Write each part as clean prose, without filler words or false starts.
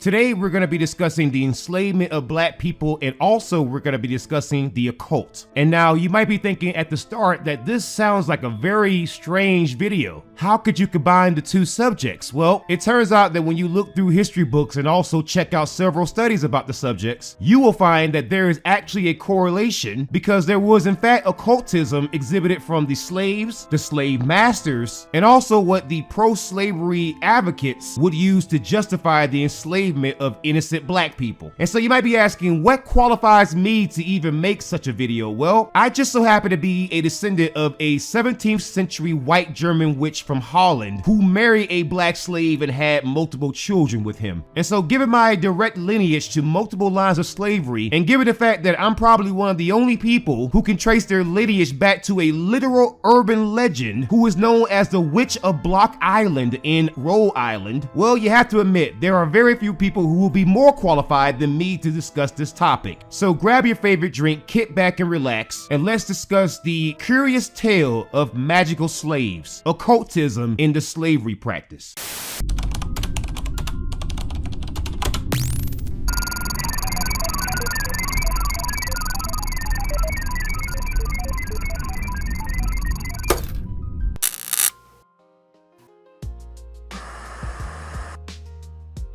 Today, we're going to be discussing the enslavement of black people, and also we're going to be discussing the occult. And now you might be thinking at the start that this sounds like a very strange video. How could you combine the two subjects? Well, it turns out that when you look through history books and also check out several studies about the subjects, you will find that there is actually a correlation, because there was in fact occultism exhibited from the slaves, the slave masters, and also what the pro-slavery advocates would use to justify the enslavement of innocent black people. And so you might be asking, what qualifies me to even make such a video? Well, I just so happen to be a descendant of a 17th century white German witch from Holland who married a black slave and had multiple children with him. And so given my direct lineage to multiple lines of slavery, and given the fact that I'm probably one of the only people who can trace their lineage back to a literal urban legend who is known as the Witch of Block Island in Rhode Island, well, you have to admit there are very few people who will be more qualified than me to discuss this topic. So grab your favorite drink, kick back and relax, and let's discuss the curious tale of magical slaves, occultism in the slavery practice.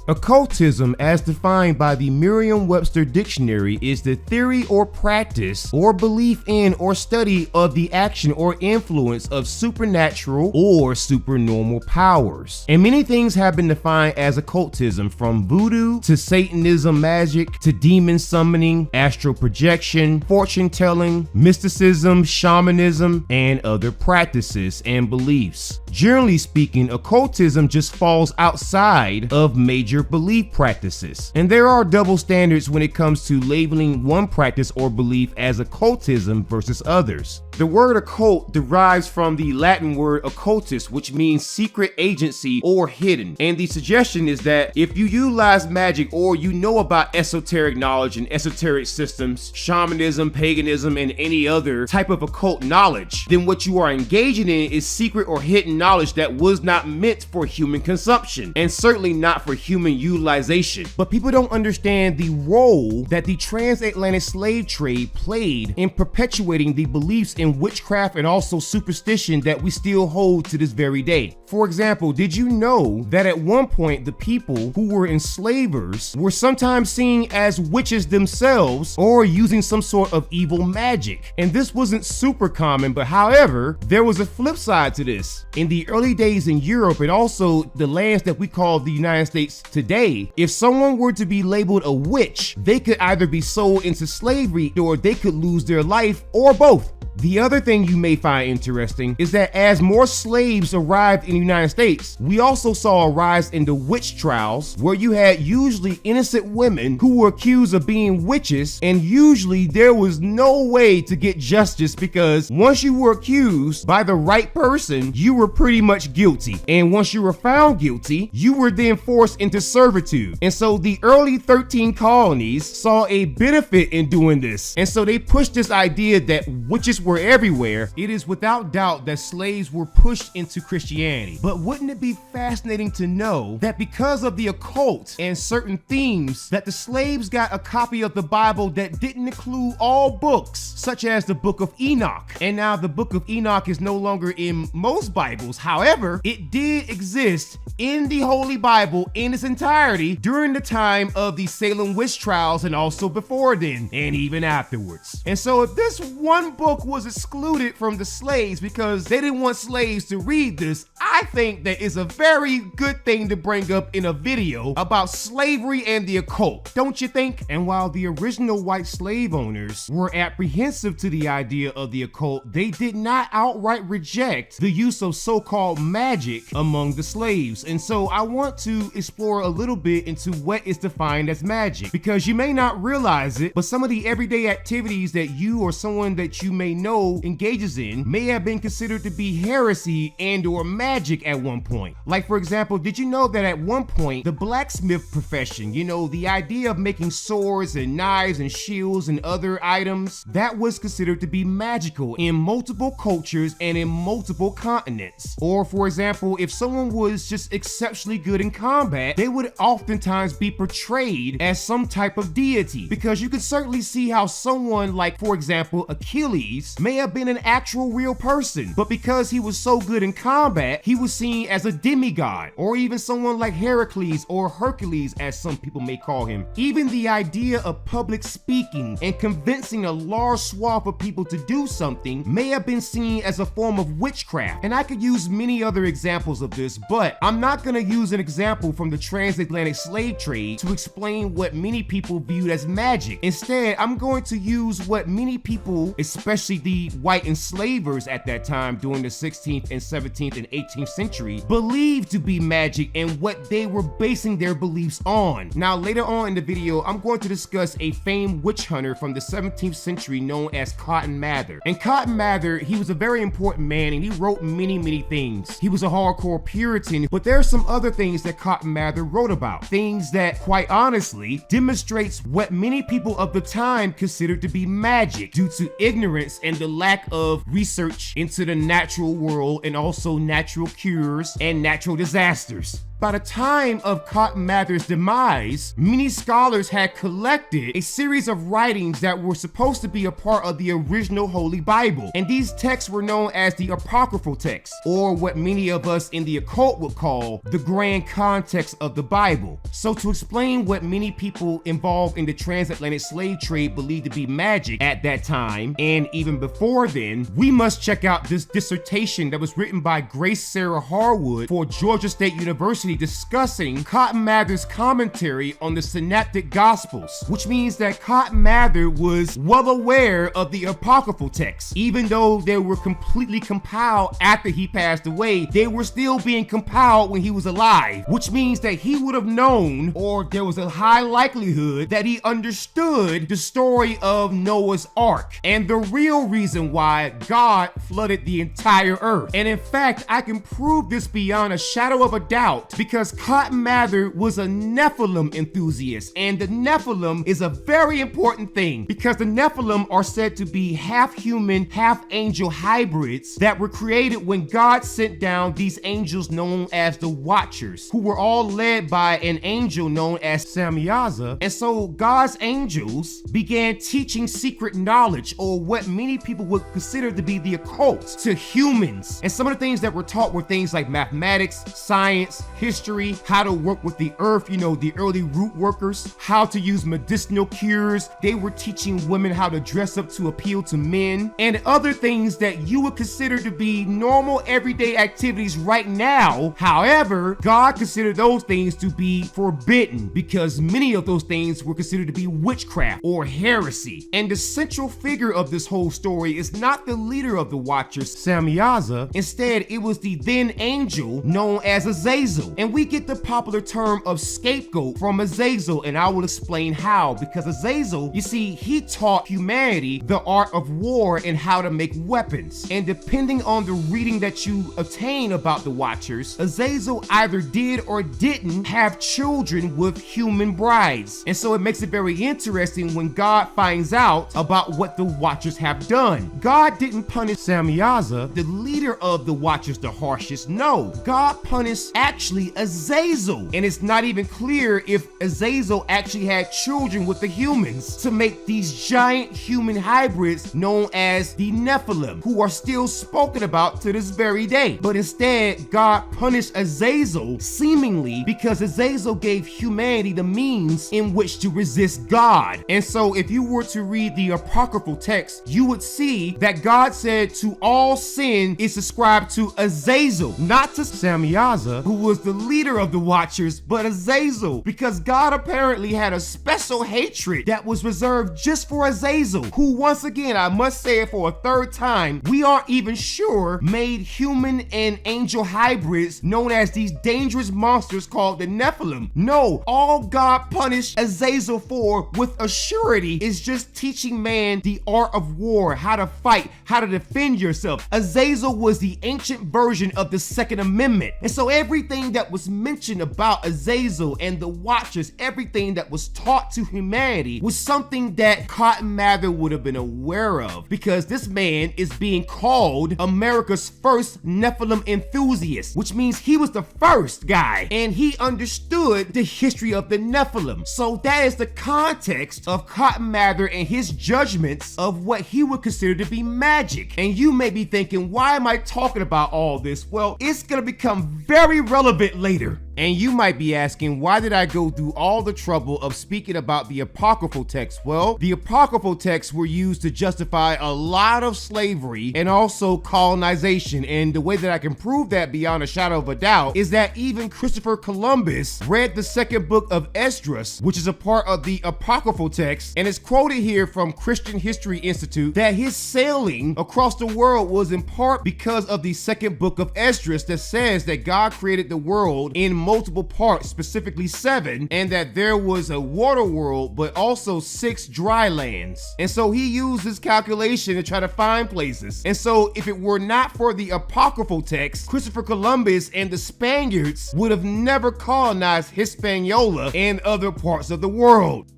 Occultism, as defined by the Merriam-Webster Dictionary, is the theory or practice or belief in or study of the action or influence of supernatural or supernormal powers. And many things have been defined as occultism, from voodoo to Satanism magic to demon summoning, astral projection, fortune telling, mysticism, shamanism, and other practices and beliefs. Generally speaking, occultism just falls outside of major belief practices. And there are double standards when it comes to labeling one practice or belief as occultism versus others. The word occult derives from the Latin word occultus, which means secret agency or hidden. And the suggestion is that if you utilize magic, or you know about esoteric knowledge and esoteric systems, shamanism, paganism, and any other type of occult knowledge, then what you are engaging in is secret or hidden knowledge that was not meant for human consumption, and certainly not for human utilization. But people don't understand the role that the transatlantic slave trade played in perpetuating the beliefs in witchcraft and also superstition that we still hold to this very day. For example, did you know that at one point the people who were enslavers were sometimes seen as witches themselves, or using some sort of evil magic? And this wasn't super common, but however, there was a flip side to this. In the early days in Europe, and also the lands that we call the United States today, if someone were to be labeled a witch, they could either be sold into slavery or they could lose their life, or both. The other thing you may find interesting is that as more slaves arrived in the United States, we also saw a rise in the witch trials, where you had usually innocent women who were accused of being witches, and usually there was no way to get justice, because once you were accused by the right person, you were pretty much guilty. And once you were found guilty, you were then forced into servitude. And so the early 13 colonies saw a benefit in doing this. And so they pushed this idea that witches were everywhere. It is without doubt that slaves were pushed into Christianity. But wouldn't it be fascinating to know that because of the occult and certain themes, that the slaves got a copy of the Bible that didn't include all books, such as the Book of Enoch. And now the Book of Enoch is no longer in most Bibles. However, it did exist in the Holy Bible in its entirety during the time of the Salem witch trials, and also before then, and even afterwards. And so if this one book was excluded from the slaves because they didn't want slaves to read this, I think that is a very good thing to bring up in a video about slavery and the occult, don't you think? And while the original white slave owners were apprehensive to the idea of the occult, they did not outright reject the use of so-called magic among the slaves. And so I want to explore a little bit into what is defined as magic, because you may not realize it, but some of the everyday activities that you or someone that you may know know engages in may have been considered to be heresy and or magic at one point. Like for example, did you know that at one point the blacksmith profession, you know, the idea of making swords and knives and shields and other items, that was considered to be magical in multiple cultures and in multiple continents. Or for example, if someone was just exceptionally good in combat, they would oftentimes be portrayed as some type of deity, because you could certainly see how someone like, for example, Achilles may have been an actual real person, but because he was so good in combat, he was seen as a demigod. Or even someone like Heracles or Hercules, as some people may call him. Even the idea of public speaking and convincing a large swath of people to do something may have been seen as a form of witchcraft. And I could use many other examples of this, but I'm not going to use an example from the transatlantic slave trade to explain what many people viewed as magic. Instead, I'm going to use what many people, especially the white enslavers at that time during the 16th and 17th and 18th century, believed to be magic and what they were basing their beliefs on. Now, later on in the video, I'm going to discuss a famed witch hunter from the 17th century known as Cotton Mather. And Cotton Mather, he was a very important man and he wrote many things. He was a hardcore Puritan, but there are some other things that Cotton Mather wrote about. Things that, quite honestly, demonstrates what many people of the time considered to be magic due to ignorance and the lack of research into the natural world and also natural cures and natural disasters. By the time of Cotton Mather's demise, many scholars had collected a series of writings that were supposed to be a part of the original Holy Bible. And these texts were known as the apocryphal texts, or what many of us in the occult would call the grand context of the Bible. So to explain what many people involved in the transatlantic slave trade believed to be magic at that time, and even before then, we must check out this dissertation that was written by Grace Sarah Harwood for Georgia State University discussing Cotton Mather's commentary on the Synoptic Gospels, which means that Cotton Mather was well aware of the apocryphal texts. Even though they were completely compiled after he passed away, they were still being compiled when he was alive, which means that he would have known, or there was a high likelihood that he understood the story of Noah's Ark and the real reason why God flooded the entire earth. And in fact, I can prove this beyond a shadow of a doubt, because Cotton Mather was a Nephilim enthusiast, and the Nephilim is a very important thing because the Nephilim are said to be half human, half angel hybrids that were created when God sent down these angels known as the Watchers, who were all led by an angel known as Samyaza. And so God's angels began teaching secret knowledge, or what many people would consider to be the occult, to humans. And some of the things that were taught were things like mathematics, science, history, how to work with the earth, you know, the early root workers, how to use medicinal cures. They were teaching women how to dress up to appeal to men, and other things that you would consider to be normal everyday activities right now. However, God considered those things to be forbidden because many of those things were considered to be witchcraft or heresy. And the central figure of this whole story is not the leader of the Watchers, Samyaza. Instead, it was the then angel known as Azazel. And we get the popular term of scapegoat from Azazel, and I will explain how. Because Azazel, you see, he taught humanity the art of war and how to make weapons. And depending on the reading that you obtain about the Watchers, Azazel either did or didn't have children with human brides. And so it makes it very interesting when God finds out about what the Watchers have done. God didn't punish Samyaza, the leader of the Watchers, the harshest. No, God punished actually Azazel. And it's not even clear if Azazel actually had children with the humans to make these giant human hybrids known as the Nephilim, who are still spoken about to this very day. But instead, God punished Azazel seemingly because Azazel gave humanity the means in which to resist God. And so if you were to read the apocryphal text, you would see that God said to all sin is ascribed to Azazel, not to Samyaza, who was the leader of the Watchers, but Azazel, because God apparently had a special hatred that was reserved just for Azazel, who, once again, I must say it for a third time, we aren't even sure made human and angel hybrids known as these dangerous monsters called the Nephilim. No, all God punished Azazel for with a surety is just teaching man the art of war, how to fight, how to defend yourself. Azazel was the ancient version of the Second Amendment. And so everything that was mentioned about Azazel and the Watchers, everything that was taught to humanity was something that Cotton Mather would have been aware of, because this man is being called America's first Nephilim enthusiast, which means he was the first guy and he understood the history of the Nephilim. So that is the context of Cotton Mather and his judgments of what he would consider to be magic. And you may be thinking, why am I talking about all this? Well, it's gonna become very relevant later. And you might be asking, why did I go through all the trouble of speaking about the apocryphal texts? Well, the apocryphal texts were used to justify a lot of slavery and also colonization. And the way that I can prove that beyond a shadow of a doubt is that even Christopher Columbus read the second book of Esdras, which is a part of the apocryphal text, and it's quoted here from Christian History Institute that his sailing across the world was in part because of the second book of Esdras that says that God created the world in multiple parts, specifically 7, and that there was a water world but also 6 dry lands. And so he used this calculation to try to find places. And so if it were not for the apocryphal text, Christopher Columbus and the Spaniards would have never colonized Hispaniola and other parts of the world.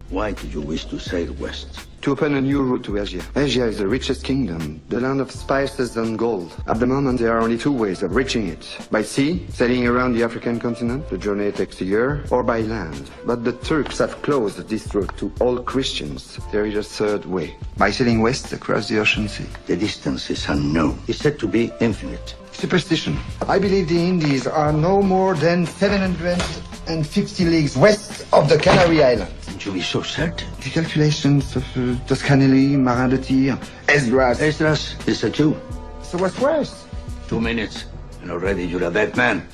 Why did you wish to sail west? To open a new route to Asia. Asia is the richest kingdom, the land of spices and gold. At the moment, there are only 2 ways of reaching it. By sea, sailing around the African continent, the journey takes a year, or by land. But the Turks have closed this route to all Christians. There is a third way. By sailing west across the ocean sea. The distance is unknown. It's said to be infinite. Superstition. I believe the Indies are no more than 750 leagues west of the Canary Islands. To be so certain. The calculations of Toscanelli, Marin de Tir, Esdras. Esdras is a Jew. So what's worse? 2 minutes, and already you're a dead man.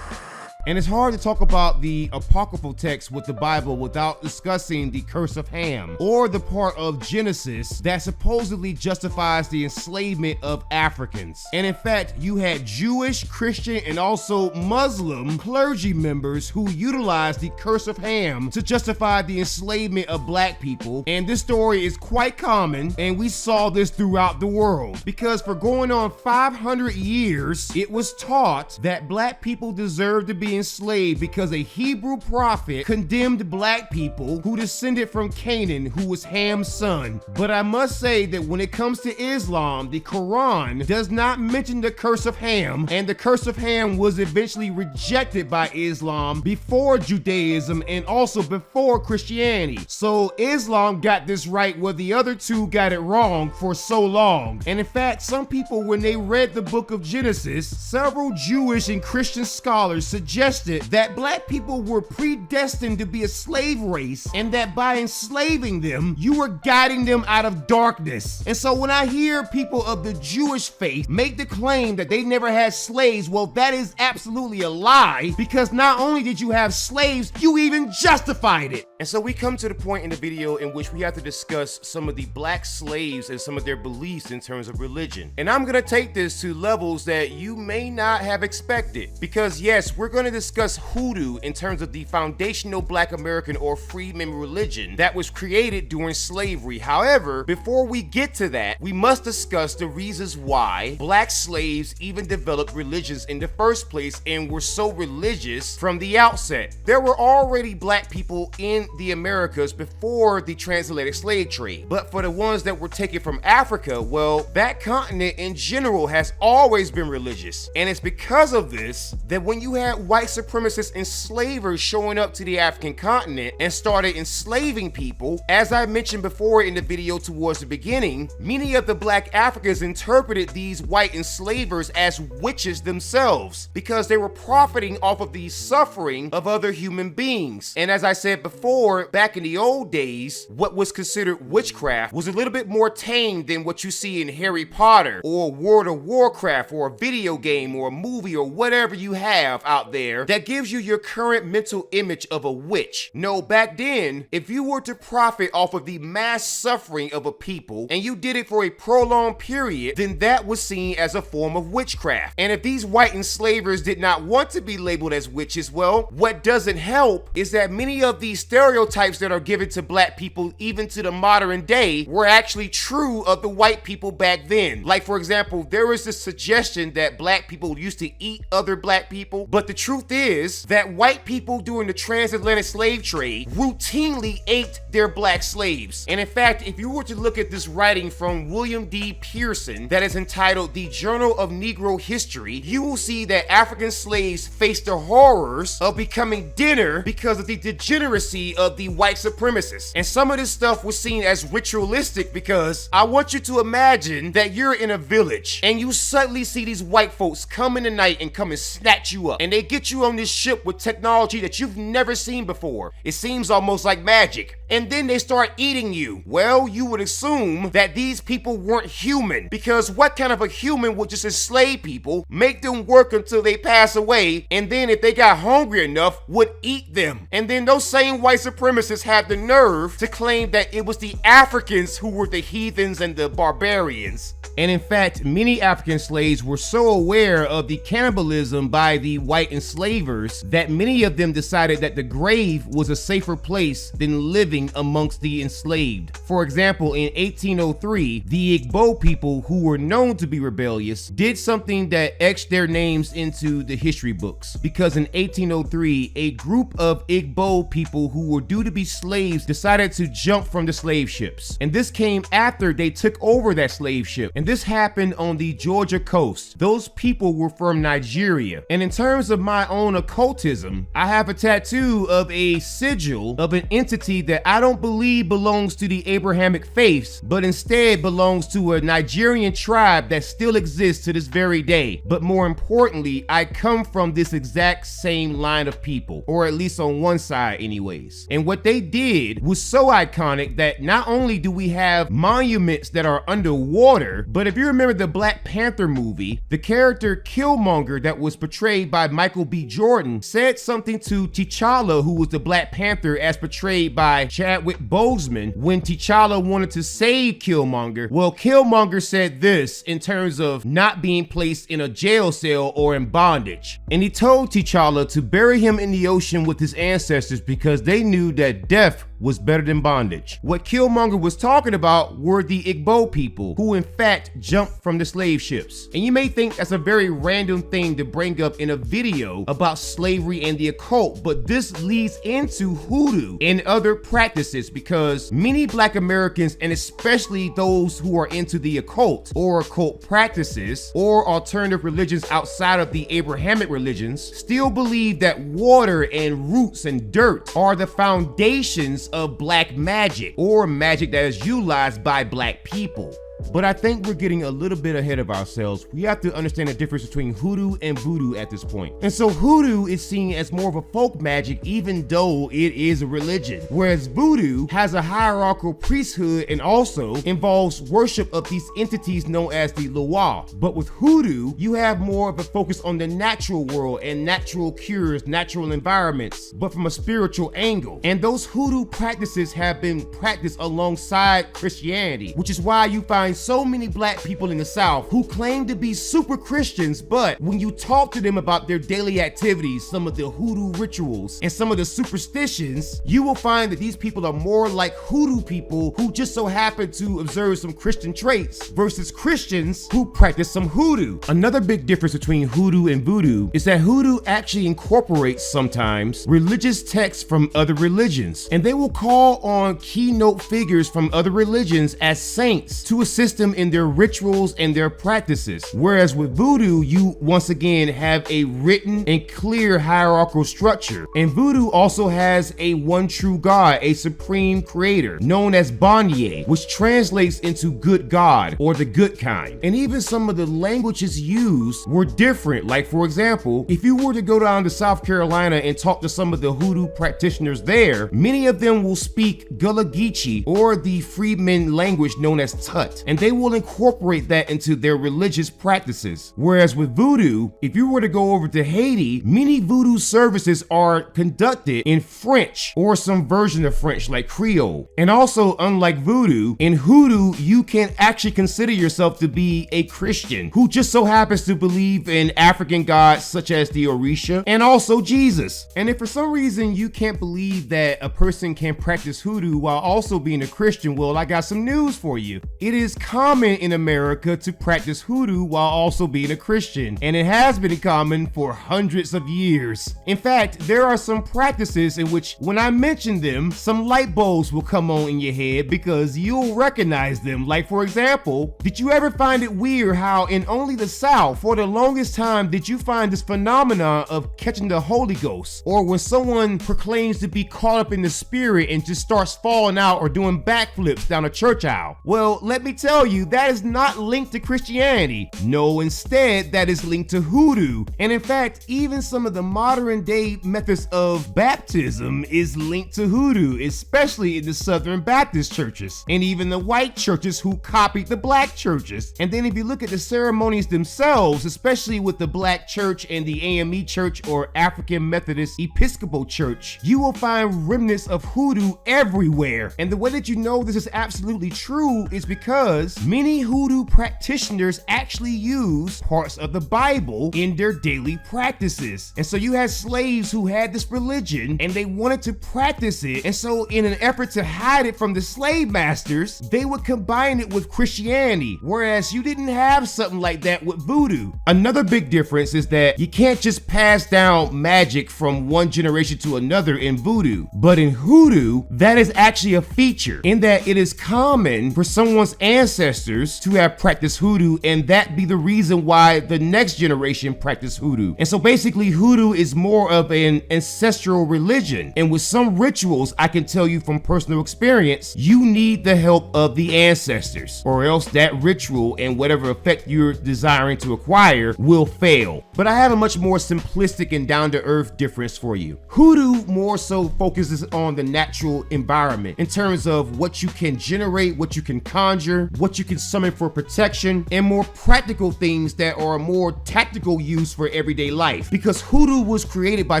And it's hard to talk about the apocryphal text with the Bible without discussing the curse of Ham, or the part of Genesis that supposedly justifies the enslavement of Africans. And in fact, you had Jewish, Christian, and also Muslim clergy members who utilized the curse of Ham to justify the enslavement of black people. And this story is quite common, and we saw this throughout the world, because for going on 500 years, it was taught that black people deserved to be enslaved because a Hebrew prophet condemned black people who descended from Canaan, who was Ham's son. But I must say that when it comes to Islam, the Quran does not mention the curse of Ham, and the curse of Ham was eventually rejected by Islam before Judaism and also before Christianity. So Islam got this right where the other two got it wrong for so long. And in fact, some people, when they read the book of Genesis, several Jewish and Christian scholars suggested that black people were predestined to be a slave race, and that by enslaving them, you were guiding them out of darkness. And so when I hear people of the Jewish faith make the claim that they never had slaves, well, that is absolutely a lie, because not only did you have slaves, you even justified it. And so we come to the point in the video in which we have to discuss some of the black slaves and some of their beliefs in terms of religion. And I'm gonna take this to levels that you may not have expected, because yes, we're gonna discuss Hoodoo in terms of the foundational black American or freedmen religion that was created during slavery. However, before we get to that, we must discuss the reasons why black slaves even developed religions in the first place and were so religious from the outset. There were already black people in the Americas before the transatlantic slave trade, but for the ones that were taken from Africa, well, that continent in general has always been religious. And it's because of this that when you had white white supremacist enslavers showing up to the African continent and started enslaving people, as I mentioned before in the video towards the beginning, many of the black Africans interpreted these white enslavers as witches themselves because they were profiting off of the suffering of other human beings. And as I said before, back in the old days, what was considered witchcraft was a little bit more tame than what you see in Harry Potter or World of Warcraft or a video game or a movie or whatever you have out there that gives you your current mental image of a witch. No, back then, if you were to profit off of the mass suffering of a people and you did it for a prolonged period, then that was seen as a form of witchcraft. And if these white enslavers did not want to be labeled as witches, well, what doesn't help is that many of these stereotypes that are given to black people, even to the modern day, were actually true of the white people back then. Like, for example, there was this suggestion that black people used to eat other black people, but the truth is that white people during the transatlantic slave trade routinely ate their black slaves. And in fact, if you were to look at this writing from William D. Pearson that is entitled The Journal of Negro History, you will see that African slaves faced the horrors of becoming dinner because of the degeneracy of the white supremacists. And some of this stuff was seen as ritualistic because I want you to imagine that you're in a village and you suddenly see these white folks come in the night and come and snatch you up. And they get you on this ship with technology that you've never seen before. It seems almost like magic. And then they start eating you. Well, you would assume that these people weren't human, because what kind of a human would just enslave people, make them work until they pass away, and then if they got hungry enough, would eat them? And then those same white supremacists had the nerve to claim that it was the Africans who were the heathens and the barbarians. And in fact, many African slaves were so aware of the cannibalism by the white enslavers that many of them decided that the grave was a safer place than living amongst the enslaved. For example, in 1803, the Igbo people, who were known to be rebellious, did something that etched their names into the history books. Because in 1803, a group of Igbo people who were due to be slaves decided to jump from the slave ships. And this came after they took over that slave ship. And this happened on the Georgia coast. Those people were from Nigeria. And in terms of my own occultism, I have a tattoo of a sigil of an entity that I don't believe belongs to the Abrahamic faiths, but instead belongs to a Nigerian tribe that still exists to this very day. But more importantly, I come from this exact same line of people, or at least on one side anyways. And what they did was so iconic that not only do we have monuments that are underwater, but if you remember the Black Panther movie, the character Killmonger that was portrayed by Michael B. Jordan said something to T'Challa, who was the Black Panther as portrayed by Chadwick Boseman, when T'Challa wanted to save Killmonger. Well, Killmonger said this in terms of not being placed in a jail cell or in bondage. And he told T'Challa to bury him in the ocean with his ancestors because they knew that death was better than bondage. What Killmonger was talking about were the Igbo people, who in fact jumped from the slave ships. And you may think that's a very random thing to bring up in a video about slavery and the occult, but this leads into hoodoo and other practices because many Black Americans, and especially those who are into the occult or occult practices or alternative religions outside of the Abrahamic religions, still believe that water and roots and dirt are the foundations of black magic, or magic that is utilized by black people. But I think we're getting a little bit ahead of ourselves. We have to understand the difference between hoodoo and voodoo at this point. And so hoodoo is seen as more of a folk magic, even though it is a religion. Whereas voodoo has a hierarchical priesthood and also involves worship of these entities known as the Loa. But with hoodoo, you have more of a focus on the natural world and natural cures, natural environments, but from a spiritual angle. And those hoodoo practices have been practiced alongside Christianity, which is why you find so many black people in the South who claim to be super Christians, but when you talk to them about their daily activities, some of the hoodoo rituals, and some of the superstitions, you will find that these people are more like hoodoo people who just so happen to observe some Christian traits versus Christians who practice some hoodoo. Another big difference between hoodoo and voodoo is that hoodoo actually incorporates sometimes religious texts from other religions, and they will call on keynote figures from other religions as saints to assist system in their rituals and their practices. Whereas with voodoo, you once again have a written and clear hierarchical structure. And voodoo also has a one true God, a supreme creator, known as Bonnier, which translates into good God or the good kind. And even some of the languages used were different. Like for example, if you were to go down to South Carolina and talk to some of the hoodoo practitioners there, many of them will speak Gullah Geechee or the freedmen language known as Tut, and they will incorporate that into their religious practices. Whereas with voodoo, if you were to go over to Haiti, many voodoo services are conducted in French or some version of French like Creole. And also, unlike voodoo, in hoodoo, you can actually consider yourself to be a Christian who just so happens to believe in African gods such as the Orisha and also Jesus. And if for some reason you can't believe that a person can practice hoodoo while also being a Christian, well, I got some news for you. It is common in America to practice hoodoo while also being a Christian, and it has been common for hundreds of years. In fact, there are some practices in which when I mention them, some light bulbs will come on in your head because you'll recognize them. Like for example, did you ever find it weird how in only the South, for the longest time, did you find this phenomenon of catching the Holy Ghost, or when someone proclaims to be caught up in the spirit and just starts falling out or doing backflips down a church aisle? Well, let me tell you, that is not linked to Christianity. No, instead, that is linked to hoodoo. And in fact, even some of the modern day methods of baptism is linked to hoodoo, especially in the Southern Baptist churches and even the white churches who copied the black churches. And then if you look at the ceremonies themselves, especially with the black church and the AME church or African Methodist Episcopal Church, you will find remnants of hoodoo everywhere. And the way that you know this is absolutely true is because many hoodoo practitioners actually use parts of the Bible in their daily practices. And so you had slaves who had this religion and they wanted to practice it. And so in an effort to hide it from the slave masters, they would combine it with Christianity, whereas you didn't have something like that with voodoo. Another big difference is that you can't just pass down magic from one generation to another in voodoo. But in hoodoo, that is actually a feature in that it is common for someone's ancestors to have practiced hoodoo, and that be the reason why the next generation practice hoodoo. And so basically hoodoo is more of an ancestral religion, and with some rituals, I can tell you from personal experience, you need the help of the ancestors, or else that ritual and whatever effect you're desiring to acquire will fail. But I have a much more simplistic and down-to-earth difference for you. Hoodoo more so focuses on the natural environment in terms of what you can generate, what you can conjure, what you can summon for protection, and more practical things that are more tactical use for everyday life. Because hoodoo was created by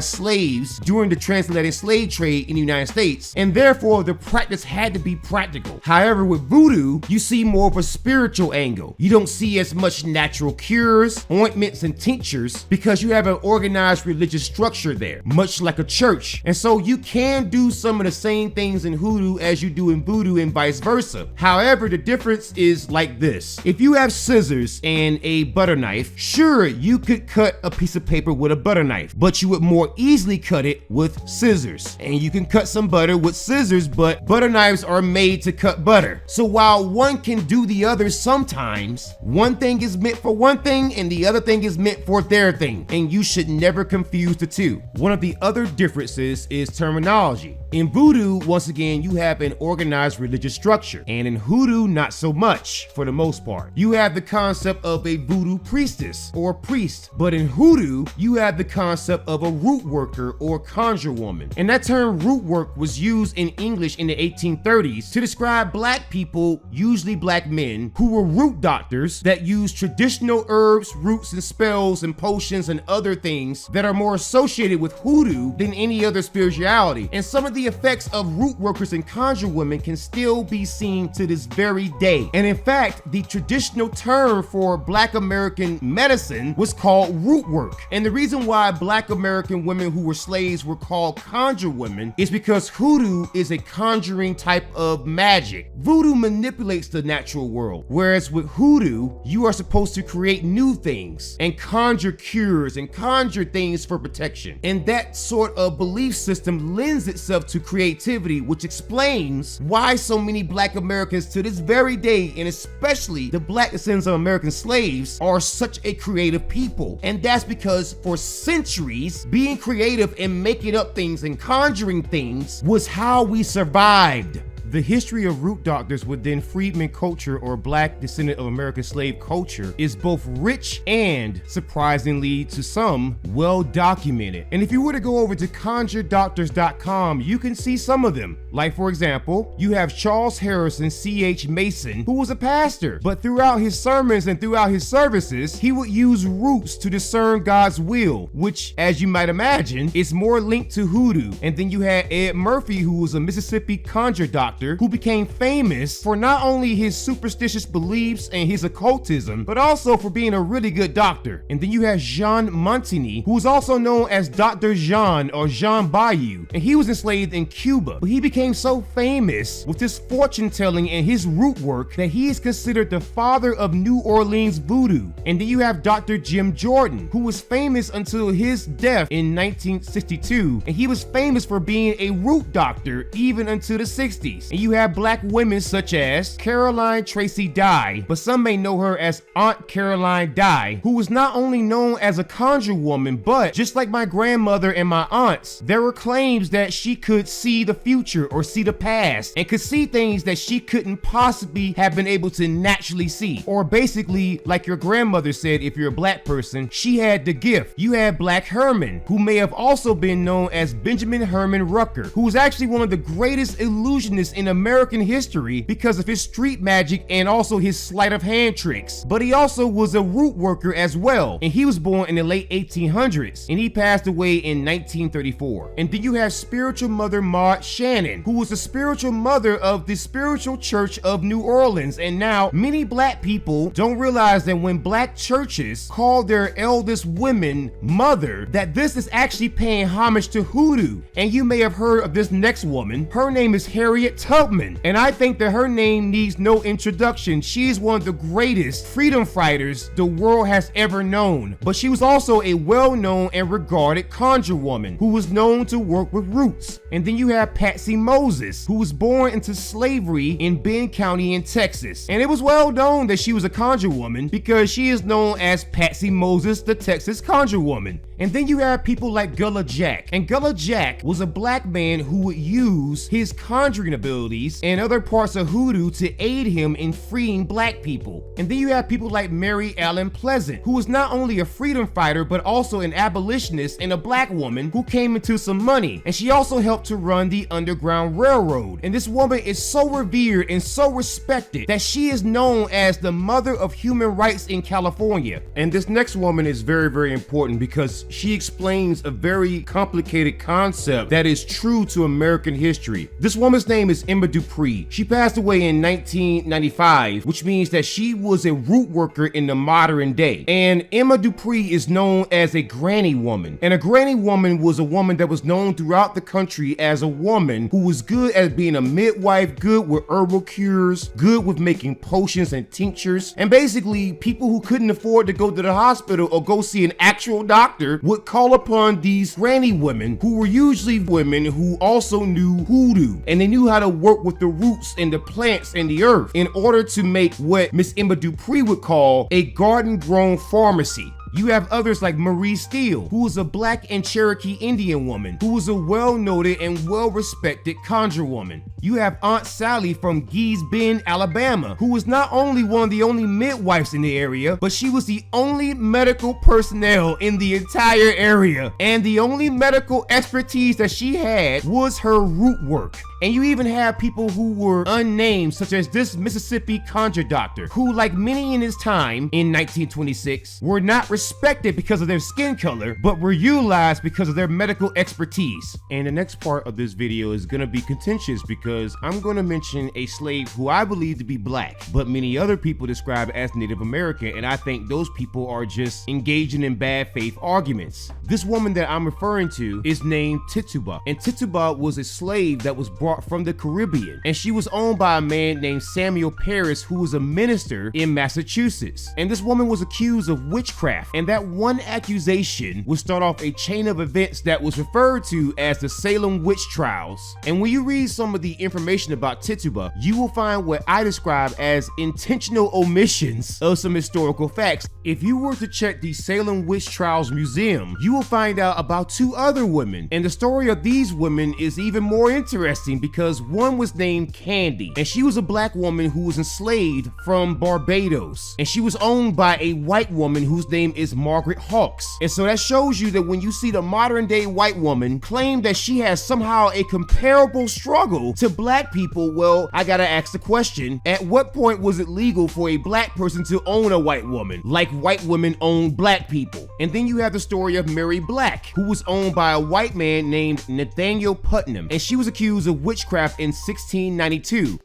slaves during the transatlantic slave trade in the United States, and therefore the practice had to be practical. However, with voodoo, you see more of a spiritual angle. You don't see as much natural cures, ointments, and tinctures because you have an organized religious structure there, much like a church. And so you can do some of the same things in hoodoo as you do in voodoo and vice versa. However, the difference is like this. If you have scissors and a butter knife, sure, you could cut a piece of paper with a butter knife, but you would more easily cut it with scissors. And you can cut some butter with scissors, but butter knives are made to cut butter. So while one can do the other sometimes, one thing is meant for one thing and the other thing is meant for their thing, and you should never confuse the two. One of the other differences is terminology. In voodoo, once again, you have an organized religious structure, and in hoodoo, not so much, for the most part. You have the concept of a voodoo priestess or priest, but in hoodoo, you have the concept of a root worker or conjure woman. And that term root work was used in English in the 1830s to describe black people, usually black men, who were root doctors that used traditional herbs, roots, and spells and potions and other things that are more associated with hoodoo than any other spirituality. And some of the effects of root workers and conjure women can still be seen to this very day. And in fact, the traditional term for Black American medicine was called root work. And the reason why Black American women who were slaves were called conjure women is because hoodoo is a conjuring type of magic. Voodoo manipulates the natural world, whereas with hoodoo, you are supposed to create new things and conjure cures and conjure things for protection. And that sort of belief system lends itself to creativity, which explains why so many Black Americans to this very day today, and especially the black descendants of American slaves, are such a creative people. And that's because for centuries, being creative and making up things and conjuring things was how we survived. The history of root doctors within freedmen culture or black descendant of American slave culture is both rich and, surprisingly to some, well documented. And if you were to go over to conjuredoctors.com, you can see some of them. Like for example, you have Charles Harrison C.H. Mason, who was a pastor, but throughout his sermons and throughout his services, he would use roots to discern God's will, which, as you might imagine, is more linked to hoodoo. And then you had Ed Murphy, who was a Mississippi conjure doctor, who became famous for not only his superstitious beliefs and his occultism, but also for being a really good doctor. And then you have Jean Montigny, who is also known as Dr. Jean or Jean Bayou, and he was enslaved in Cuba. But he became so famous with his fortune telling and his root work that he is considered the father of New Orleans voodoo. And then you have Dr. Jim Jordan, who was famous until his death in 1962, and he was famous for being a root doctor even until the 60s. And you have black women such as Caroline Tracy Dye, but some may know her as Aunt Caroline Dye, who was not only known as a conjure woman, but just like my grandmother and my aunts, there were claims that she could see the future or see the past and could see things that she couldn't possibly have been able to naturally see. Or basically, like your grandmother said, if you're a black person, she had the gift. You had Black Herman, who may have also been known as Benjamin Herman Rucker, who was actually one of the greatest illusionists in American history because of his street magic and also his sleight of hand tricks. But he also was a root worker as well, and he was born in the late 1800s, and he passed away in 1934. And then you have spiritual mother Maud Shannon, who was the spiritual mother of the Spiritual Church of New Orleans. And now many black people don't realize that when black churches call their eldest women mother, that this is actually paying homage to hoodoo. And you may have heard of this next woman. Her name is Harriet Tubman, and I think that her name needs no introduction. She is one of the greatest freedom fighters the world has ever known. But she was also a well-known and regarded conjure woman who was known to work with roots. And then you have Patsy Moses, who was born into slavery in Bend County in Texas. And it was well known that she was a conjure woman because she is known as Patsy Moses, the Texas conjure woman. And then you have people like Gullah Jack. And Gullah Jack was a black man who would use his conjuring abilities and other parts of hoodoo to aid him in freeing black people. And then you have people like Mary Ellen Pleasant, who was not only a freedom fighter, but also an abolitionist and a black woman who came into some money. And she also helped to run the Underground Railroad. And this woman is so revered and so respected that she is known as the mother of human rights in California. And this next woman is very, very important because she explains a very complicated concept that is true to American history. This woman's name is Emma Dupree. She passed away in 1995, which means that she was a root worker in the modern day. And Emma Dupree is known as a granny woman. And a granny woman was a woman that was known throughout the country as a woman who was good at being a midwife, good with herbal cures, good with making potions and tinctures. And basically, people who couldn't afford to go to the hospital or go see an actual doctor would call upon these granny women, who were usually women who also knew hoodoo, and they knew how to work with the roots and the plants and the earth in order to make what Miss Emma Dupree would call a garden-grown pharmacy. You have others like Marie Steele, who was a black and Cherokee Indian woman, who was a well-noted and well-respected conjure woman. You have Aunt Sally from Gee's Bend, Alabama, who was not only one of the only midwives in the area, but she was the only medical personnel in the entire area. And the only medical expertise that she had was her root work. And you even have people who were unnamed, such as this Mississippi conjure doctor, who, like many in his time in 1926, were not respected because of their skin color, but were utilized because of their medical expertise. And the next part of this video is gonna be contentious because I'm gonna mention a slave who I believe to be black, but many other people describe as Native American, and I think those people are just engaging in bad faith arguments. This woman that I'm referring to is named Tituba, and Tituba was a slave that was brought from the Caribbean, and she was owned by a man named Samuel Parris, who was a minister in Massachusetts. And this woman was accused of witchcraft, and that one accusation would start off a chain of events that was referred to as the Salem witch trials. And when you read some of the information about Tituba, you will find what I describe as intentional omissions of some historical facts. If you were to check the Salem Witch Trials Museum, you will find out about 2 other women, and the story of these women is even more interesting because one was named Candy, and she was a black woman who was enslaved from Barbados, and she was owned by a white woman whose name is Margaret Hawks. And so that shows you that when you see the modern day white woman claim that she has somehow a comparable struggle to black people, well, I gotta ask the question, at what point was it legal for a black person to own a white woman, like white women own black people? And then you have the story of Mary Black, who was owned by a white man named Nathaniel Putnam, and she was accused of witchcraft in 1692.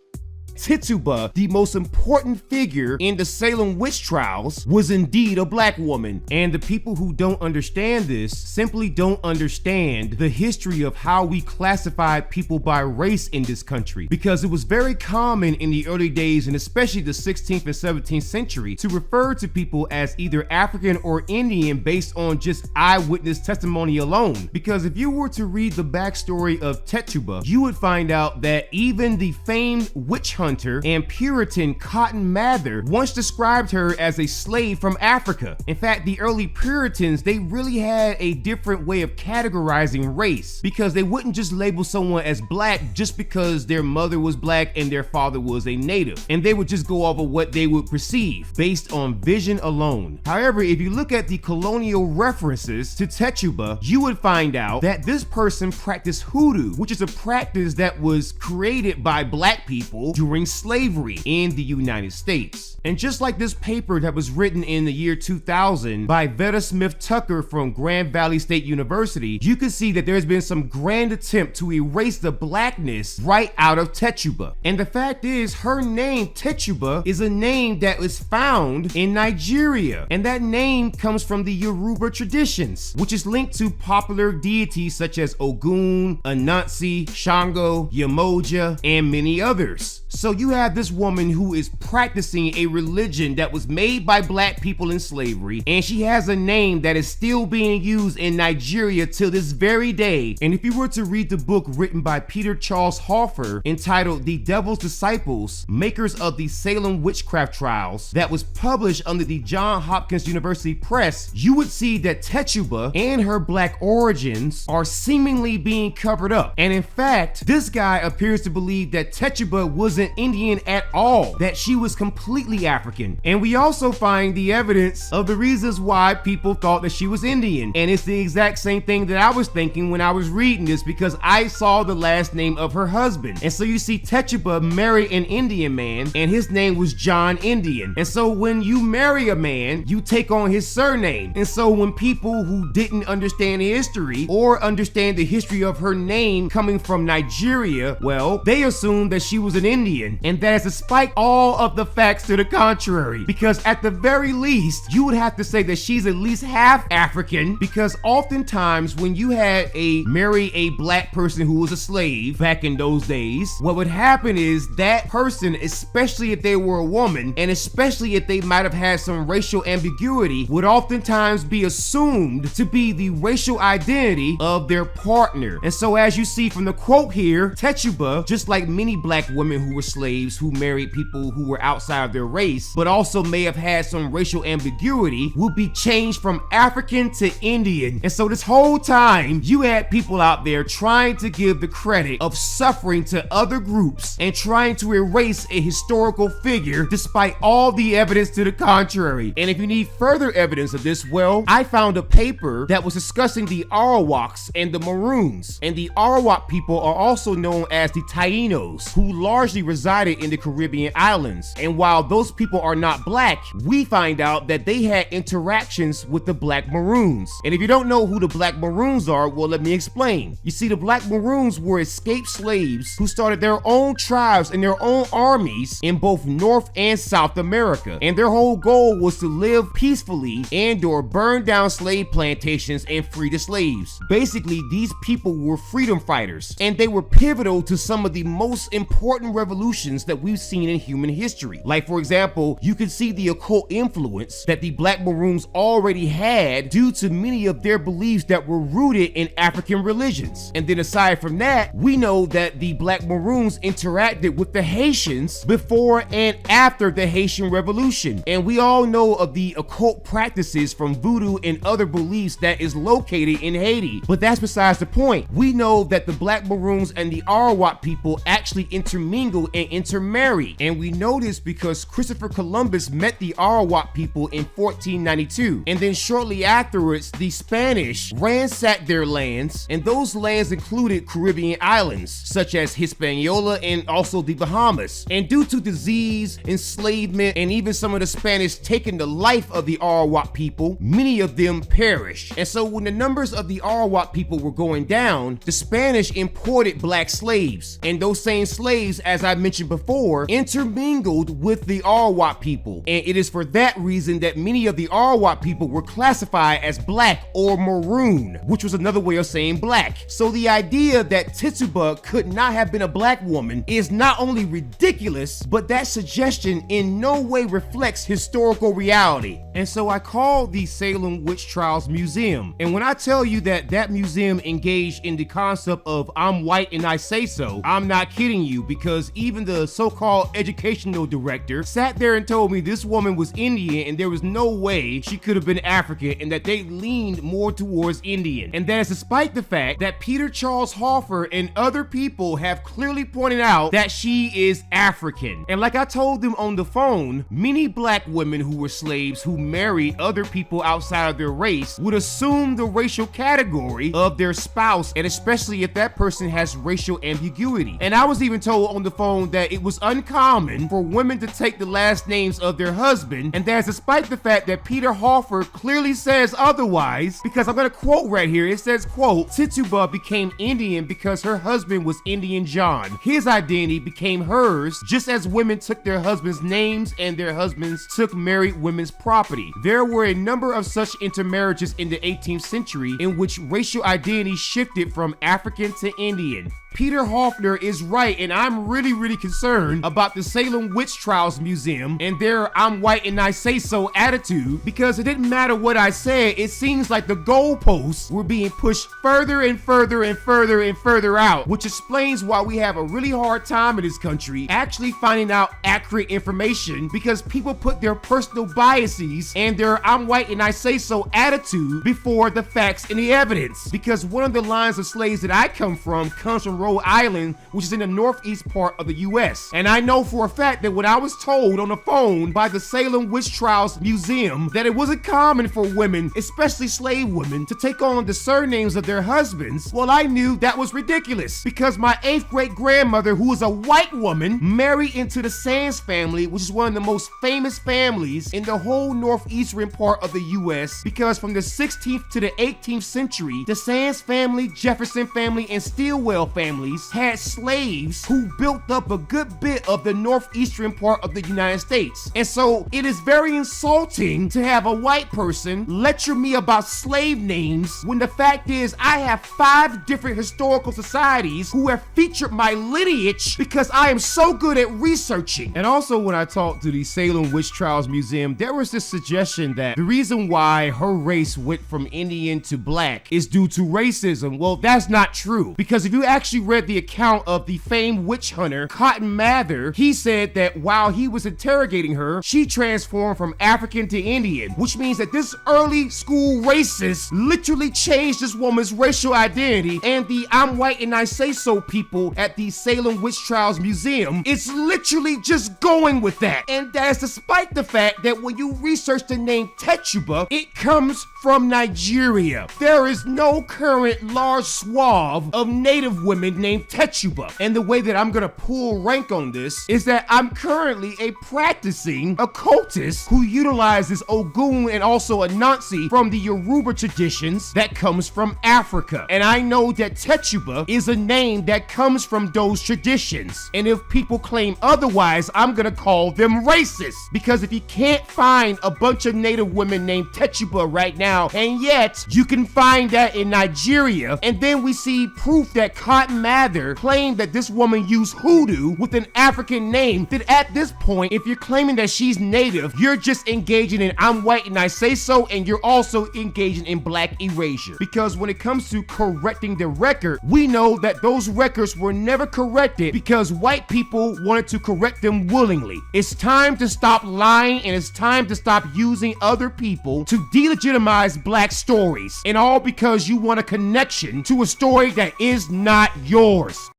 Tituba, the most important figure in the Salem witch trials, was indeed a black woman. And the people who don't understand this simply don't understand the history of how we classified people by race in this country. Because it was very common in the early days, and especially the 16th and 17th century, to refer to people as either African or Indian based on just eyewitness testimony alone. Because if you were to read the backstory of Tituba, you would find out that even the famed witch hunter and Puritan Cotton Mather once described her as a slave from Africa. In fact, the early Puritans, they really had a different way of categorizing race, because they wouldn't just label someone as black just because their mother was black and their father was a native, and they would just go off of what they would perceive based on vision alone. However, if you look at the colonial references to Tituba, you would find out that this person practiced hoodoo, which is a practice that was created by black people during slavery in the United States. And just like this paper that was written in the year 2000 by Veda Smith Tucker from Grand Valley State University, you can see that there's been some grand attempt to erase the blackness right out of Tituba. And the fact is, her name Tituba is a name that is found in Nigeria, and that name comes from the Yoruba traditions, which is linked to popular deities such as Ogun, Anansi, Shango, Yemoja, and many others. So you have this woman who is practicing a religion that was made by black people in slavery, and she has a name that is still being used in Nigeria till this very day. And if you were to read the book written by Peter Charles Hoffer entitled The Devil's Disciples, Makers of the Salem Witchcraft Trials, that was published under the Johns Hopkins University Press, you would see that Tituba and her black origins are seemingly being covered up. And in fact, this guy appears to believe that Tituba wasn't Indian at all, that she was completely African. And we also find the evidence of the reasons why people thought that she was Indian. And it's the exact same thing that I was thinking when I was reading this, because I saw the last name of her husband. And so you see Tituba marry an Indian man, and his name was John Indian. And so when you marry a man, you take on his surname. And so when people who didn't understand history or understand the history of her name coming from Nigeria, well, they assumed that she was an Indian. And that is despite all of the facts to the contrary, because at the very least, you would have to say that she's at least half African, because oftentimes when you had marry a black person who was a slave back in those days, what would happen is that person, especially if they were a woman, and especially if they might have had some racial ambiguity, would oftentimes be assumed to be the racial identity of their partner. And so as you see from the quote here, Tituba, just like many black women who were slaves who married people who were outside of their race, but also may have had some racial ambiguity, will be changed from African to Indian. And so this whole time, you had people out there trying to give the credit of suffering to other groups and trying to erase a historical figure despite all the evidence to the contrary. And if you need further evidence of this, well, I found a paper that was discussing the Arawaks and the Maroons. And the Arawak people are also known as the Tainos, who largely resided in the Caribbean islands. And while those people are not black, we find out that they had interactions with the Black Maroons. And if you don't know who the Black Maroons are, well, let me explain. You see, the Black Maroons were escaped slaves who started their own tribes and their own armies in both North and South America. And their whole goal was to live peacefully and/or burn down slave plantations and free the slaves. Basically, these people were freedom fighters, and they were pivotal to some of the most important revolutions revolutions that we've seen in human history. Like, for example, you can see the occult influence that the Black Maroons already had due to many of their beliefs that were rooted in African religions. And then aside from that, we know that the Black Maroons interacted with the Haitians before and after the Haitian Revolution. And we all know of the occult practices from Voodoo and other beliefs that is located in Haiti. But that's besides the point. We know that the Black Maroons and the Arawak people actually intermingle and intermarry. And we know this because Christopher Columbus met the Arawak people in 1492. And then shortly afterwards, the Spanish ransacked their lands, and those lands included Caribbean islands, such as Hispaniola and also the Bahamas. And due to disease, enslavement, and even some of the Spanish taking the life of the Arawak people, many of them perished. And so when the numbers of the Arawak people were going down, the Spanish imported black slaves. And those same slaves, as I mentioned before, intermingled with the Arawak people. And it is for that reason that many of the Arawak people were classified as black or maroon, which was another way of saying black. So the idea that Tituba could not have been a black woman is not only ridiculous, but that suggestion in no way reflects historical reality. And so I call the Salem Witch Trials Museum. And when I tell you that that museum engaged in the concept of I'm white and I say so, I'm not kidding you, because even the so-called educational director sat there and told me this woman was Indian and there was no way she could have been African, and that they leaned more towards Indian. And that is despite the fact that Peter Charles Hoffer and other people have clearly pointed out that she is African. And like I told them on the phone, many black women who were slaves who married other people outside of their race would assume the racial category of their spouse, and especially if that person has racial ambiguity. And I was even told on the phone that it was uncommon for women to take the last names of their husband, and that's despite the fact that Peter Hoffer clearly says otherwise, because I'm gonna quote right here. It says, quote, Tituba became Indian because her husband was Indian John. His identity became hers, just as women took their husbands' names and their husbands took married women's property. There were a number of such intermarriages in the 18th century in which racial identity shifted from African to Indian. Peter Hoffner is right, and I'm really concerned about the Salem Witch Trials Museum and their I'm white and I say so attitude, because it didn't matter what I said, it seems like the goalposts were being pushed further and further and further and further out, which explains why we have a really hard time in this country actually finding out accurate information, because people put their personal biases and their I'm white and I say so attitude before the facts and the evidence. Because one of the lines of slaves that I come from comes from Rhode Island, which is in the northeast part of the US. And I know for a fact that when I was told on the phone by the Salem Witch Trials Museum that it wasn't common for women, especially slave women, to take on the surnames of their husbands, well, I knew that was ridiculous, because my 8th great grandmother, who was a white woman, married into the Sands family, which is one of the most famous families in the whole northeastern part of the US, because from the 16th to the 18th century, the Sands family, Jefferson family, and Stilwell families had slaves who built up a good bit of the northeastern part of the United States. And so it is very insulting to have a white person lecture me about slave names when the fact is I have 5 different historical societies who have featured my lineage because I am so good at researching. And also when I talked to the Salem Witch Trials Museum, there was this suggestion that the reason why her race went from Indian to black is due to racism. Well, that's not true, because if you actually read the account of the famed witch hunter Cotton Mather, he said that while he was interrogating her, she transformed from African to Indian, which means that this early school racist literally changed this woman's racial identity. And the I'm white and I say so people at the Salem Witch Trials Museum is literally just going with that. And that's despite the fact that when you research the name Tituba, it comes from Nigeria. There is no current large swath of native women named Tituba. And the way that I'm gonna pull rank on this is that I'm currently a practicing occultist who utilizes Ogun and also Anansi from the Yoruba traditions that comes from Africa. And I know that Tituba is a name that comes from those traditions. And if people claim otherwise, I'm gonna call them racist. Because if you can't find a bunch of native women named Tituba right now, and yet you can find that in Nigeria, and then we see proof that Cotton Mather claimed that this woman used hoodoo Voodoo with an African name, then at this point, if you're claiming that she's native, you're just engaging in I'm white and I say so, and you're also engaging in black erasure. Because when it comes to correcting the record, we know that those records were never corrected because white people wanted to correct them willingly. It's time to stop lying, and it's time to stop using other people to delegitimize black stories, and all because you want a connection to a story that is not yours.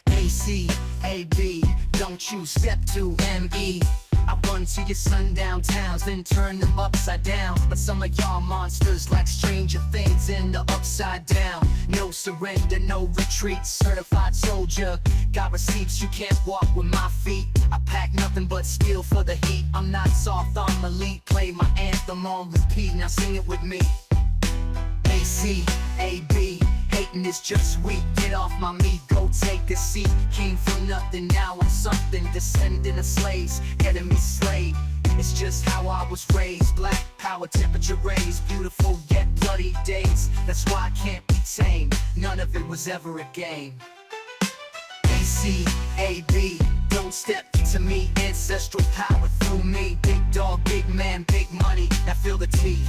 A-C-A-B, don't you step to M-E. I run to your sundown towns, then turn them upside down. But some of y'all monsters like Stranger Things in the upside down. No surrender, no retreat, certified soldier. Got receipts, you can't walk with my feet. I pack nothing but steel for the heat. I'm not soft, I'm elite. Play my anthem on repeat, now sing it with me. A-C-A-B, hating is just weak. Get off my meat, go take a seat. Came from nothing, now I'm something. Descendant of slaves, enemy slave. It's just how I was raised. Black power, temperature raised. Beautiful yet bloody days. That's why I can't be tamed. None of it was ever a game. A-C-A-B, don't step to me. Ancestral power through me. Big dog, big man, big money. Now feel the teeth.